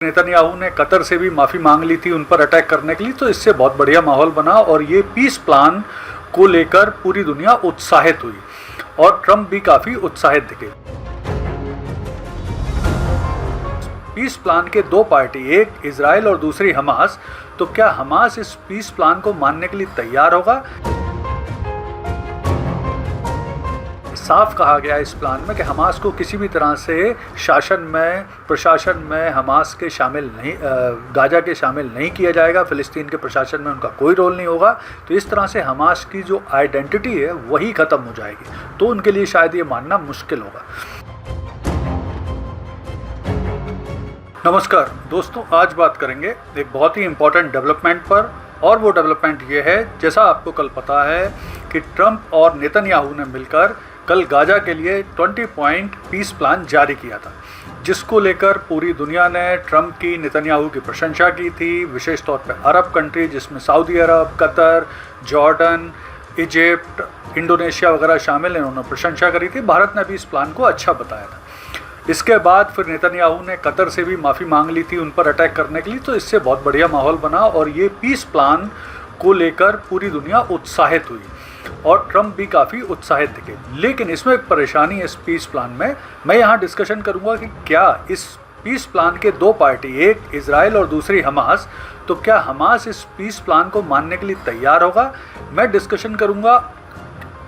Netanyahu ने Qatar से भी माफ़ी मांग ली थी उन पर अटैक करने के लिए, तो इससे बहुत बढ़िया माहौल बना और ये पीस प्लान को लेकर पूरी दुनिया उत्साहित हुई और ट्रंप भी काफ़ी उत्साहित दिखे। पीस प्लान के दो पार्टी, एक इजराइल और दूसरी हमास, तो क्या हमास इस पीस प्लान को मानने के लिए तैयार होगा? साफ कहा गया इस प्लान में कि हमास को किसी भी तरह से शासन में, प्रशासन में हमास के शामिल नहीं, गाजा के शामिल नहीं किया जाएगा। फ़िलिस्तीन के प्रशासन में उनका कोई रोल नहीं होगा। तो इस तरह से हमास की जो आइडेंटिटी है वही ख़त्म हो जाएगी। तो उनके लिए शायद ये मानना मुश्किल होगा। नमस्कार दोस्तों, आज बात करेंगे एक बहुत ही इम्पोर्टेंट डेवलपमेंट पर, और वो डेवलपमेंट ये है, जैसा आपको कल पता है कि ट्रंप और नेतन्याहू ने मिलकर कल गाजा के लिए 20 पॉइंट पीस प्लान जारी किया था, जिसको लेकर पूरी दुनिया ने ट्रंप की, नेतन्याहू की प्रशंसा की थी। विशेष तौर पे अरब कंट्री, जिसमें सऊदी अरब, कतर, जॉर्डन, इजिप्ट, इंडोनेशिया वगैरह शामिल हैं, उन्होंने प्रशंसा करी थी। भारत ने भी इस प्लान को अच्छा बताया था। इसके बाद फिर नेतन्याहू ने कतर से भी माफ़ी मांग ली थी उन पर अटैक करने के लिए, तो इससे बहुत बढ़िया माहौल बना और ये पीस प्लान को लेकर पूरी दुनिया उत्साहित हुई और ट्रंप भी काफ़ी उत्साहित दिखे। लेकिन इसमें एक परेशानी है इस पीस प्लान में। मैं यहाँ डिस्कशन करूँगा कि क्या इस पीस प्लान के दो पार्टी, एक इजराइल और दूसरी हमास, तो क्या हमास इस पीस प्लान को मानने के लिए तैयार होगा? मैं डिस्कशन करूँगा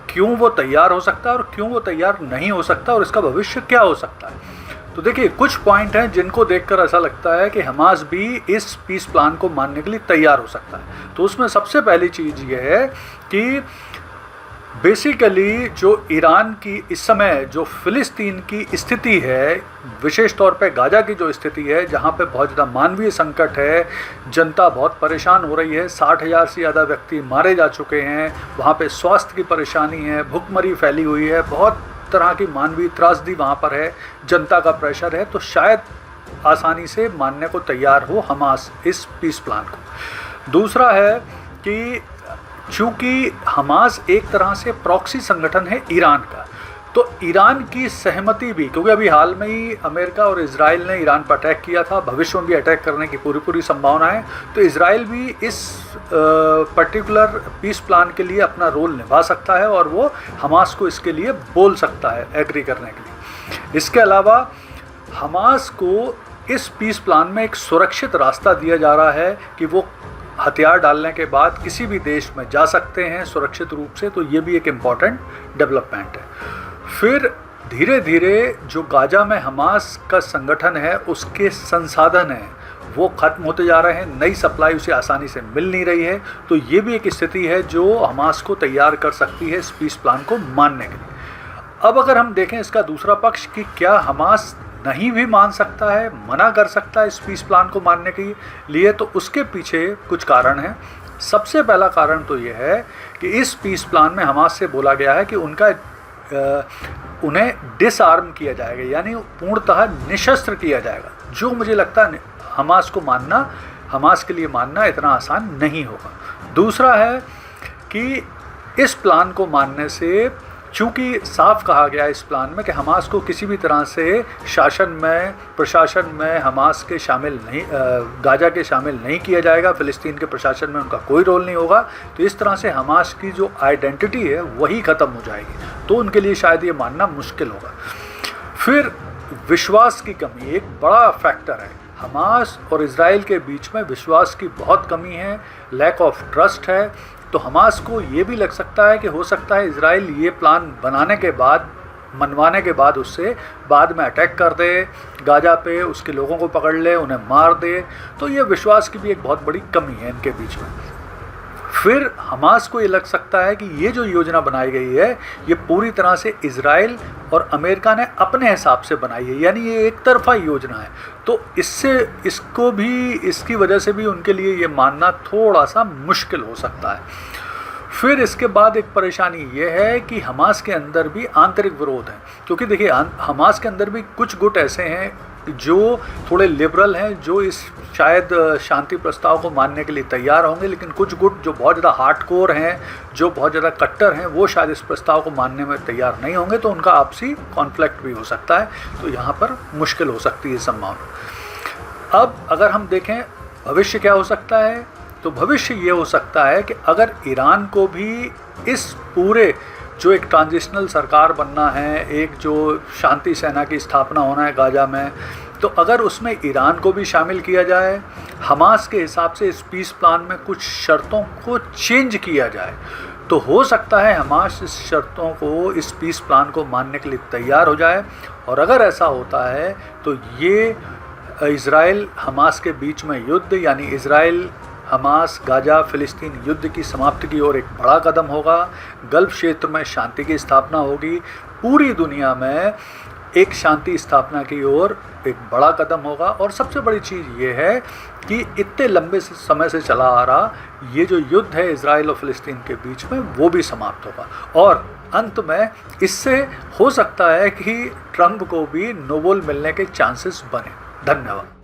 क्यों वो तैयार हो सकता है और क्यों वो तैयार नहीं हो सकता और इसका भविष्य क्या हो सकता है। तो देखिए, कुछ पॉइंट हैं जिनको देखकर ऐसा लगता है कि हमास भी इस पीस प्लान को मानने के लिए तैयार हो सकता है। तो उसमें सबसे पहली चीज़ ये है कि बेसिकली जो ईरान की इस समय जो फ़िलिस्तीन की स्थिति है, विशेष तौर पे गाजा की जो स्थिति है, जहाँ पे बहुत ज़्यादा मानवीय संकट है, जनता बहुत परेशान हो रही है, 60,000 से ज़्यादा व्यक्ति मारे जा चुके हैं, वहाँ पे स्वास्थ्य की परेशानी है, भुखमरी फैली हुई है, बहुत तरह की मानवीय त्रासदी वहाँ पर है, जनता का प्रेशर है। तो शायद आसानी से मानने को तैयार हो हमास इस पीस प्लान को। दूसरा है कि चूँकि हमास एक तरह से प्रॉक्सी संगठन है ईरान का, तो ईरान की सहमति भी, क्योंकि अभी हाल में ही अमेरिका और इजराइल ने ईरान पर अटैक किया था, भविष्य में भी अटैक करने की पूरी संभावना है, तो इजराइल भी इस पर्टिकुलर पीस प्लान के लिए अपना रोल निभा सकता है और वो हमास को इसके लिए बोल सकता है एग्री करने के लिए। इसके अलावा हमास को इस पीस प्लान में एक सुरक्षित रास्ता दिया जा रहा है कि वो हथियार डालने के बाद किसी भी देश में जा सकते हैं सुरक्षित रूप से। तो ये भी एक इम्पॉर्टेंट डेवलपमेंट है। फिर धीरे धीरे जो गाजा में हमास का संगठन है, उसके संसाधन हैं वो ख़त्म होते जा रहे हैं, नई सप्लाई उसे आसानी से मिल नहीं रही है। तो ये भी एक स्थिति है जो हमास को तैयार कर सकती है इस पीस प्लान को मानने के लिए। अब अगर हम देखें इसका दूसरा पक्ष कि क्या हमास नहीं भी मान सकता है, मना कर सकता है इस पीस प्लान को मानने के लिए, तो उसके पीछे कुछ कारण हैं। सबसे पहला कारण तो ये है कि इस पीस प्लान में हमास से बोला गया है कि उन्हें डिसआर्म किया जाएगा, यानी पूर्णतः निशस्त्र किया जाएगा, जो मुझे लगता है हमास को मानना, हमास के लिए मानना इतना आसान नहीं होगा। दूसरा है कि इस प्लान को मानने से, चूँकि साफ कहा गया इस प्लान में कि हमास को किसी भी तरह से शासन में, प्रशासन में हमास के शामिल नहीं, गाजा के शामिल नहीं किया जाएगा, फ़िलिस्तीन के प्रशासन में उनका कोई रोल नहीं होगा। तो इस तरह से हमास की जो आइडेंटिटी है वही ख़त्म हो जाएगी। तो उनके लिए शायद ये मानना मुश्किल होगा। फिर विश्वास की कमी एक बड़ा फैक्टर है। हमास और इजराइल के बीच में विश्वास की बहुत कमी है, लैक ऑफ ट्रस्ट है। तो हमास को ये भी लग सकता है कि हो सकता है इजराइल ये प्लान बनाने के बाद, मनवाने के बाद उससे बाद में अटैक कर दे गाजा पे, उसके लोगों को पकड़ ले, उन्हें मार दे। तो ये विश्वास की भी एक बहुत बड़ी कमी है इनके बीच में। फिर हमास को ये लग सकता है कि ये जो योजना बनाई गई है ये पूरी तरह से इजराइल और अमेरिका ने अपने हिसाब से बनाई है, यानी ये एक तरफा योजना है। तो इसकी वजह से भी उनके लिए ये मानना थोड़ा सा मुश्किल हो सकता है। फिर इसके बाद एक परेशानी ये है कि हमास के अंदर भी आंतरिक विरोध है, क्योंकि देखिए हमास के अंदर भी कुछ गुट ऐसे हैं जो थोड़े लिबरल हैं, जो इस शायद शांति प्रस्ताव को मानने के लिए तैयार होंगे, लेकिन कुछ गुट जो बहुत ज़्यादा हार्डकोर हैं, जो बहुत ज़्यादा कट्टर हैं, वो शायद इस प्रस्ताव को मानने में तैयार नहीं होंगे। तो उनका आपसी कॉन्फ्लिक्ट भी हो सकता है। तो यहाँ पर मुश्किल हो सकती है संभावना। अब अगर हम देखें भविष्य क्या हो सकता है, तो भविष्य ये हो सकता है कि अगर ईरान को भी इस पूरे जो एक ट्रांजिशनल सरकार बनना है, एक जो शांति सेना की स्थापना होना है गाजा में, तो अगर उसमें ईरान को भी शामिल किया जाए, हमास के हिसाब से इस पीस प्लान में कुछ शर्तों को चेंज किया जाए, तो हो सकता है हमास इस शर्तों को, इस पीस प्लान को मानने के लिए तैयार हो जाए। और अगर ऐसा होता है तो ये इज़राइल हमास के बीच में युद्ध, यानी इज़राइल हमास गाजा फ़िलिस्तीन युद्ध की समाप्ति की ओर एक बड़ा कदम होगा। गल्फ़ क्षेत्र में शांति की स्थापना होगी, पूरी दुनिया में एक शांति स्थापना की ओर एक बड़ा कदम होगा। और सबसे बड़ी चीज़ ये है कि इतने लंबे समय से चला आ रहा ये जो युद्ध है इज़राइल और फ़िलिस्तीन के बीच में, वो भी समाप्त होगा। और अंत में इससे हो सकता है कि ट्रंप को भी नोबेल मिलने के चांसेस बने। धन्यवाद।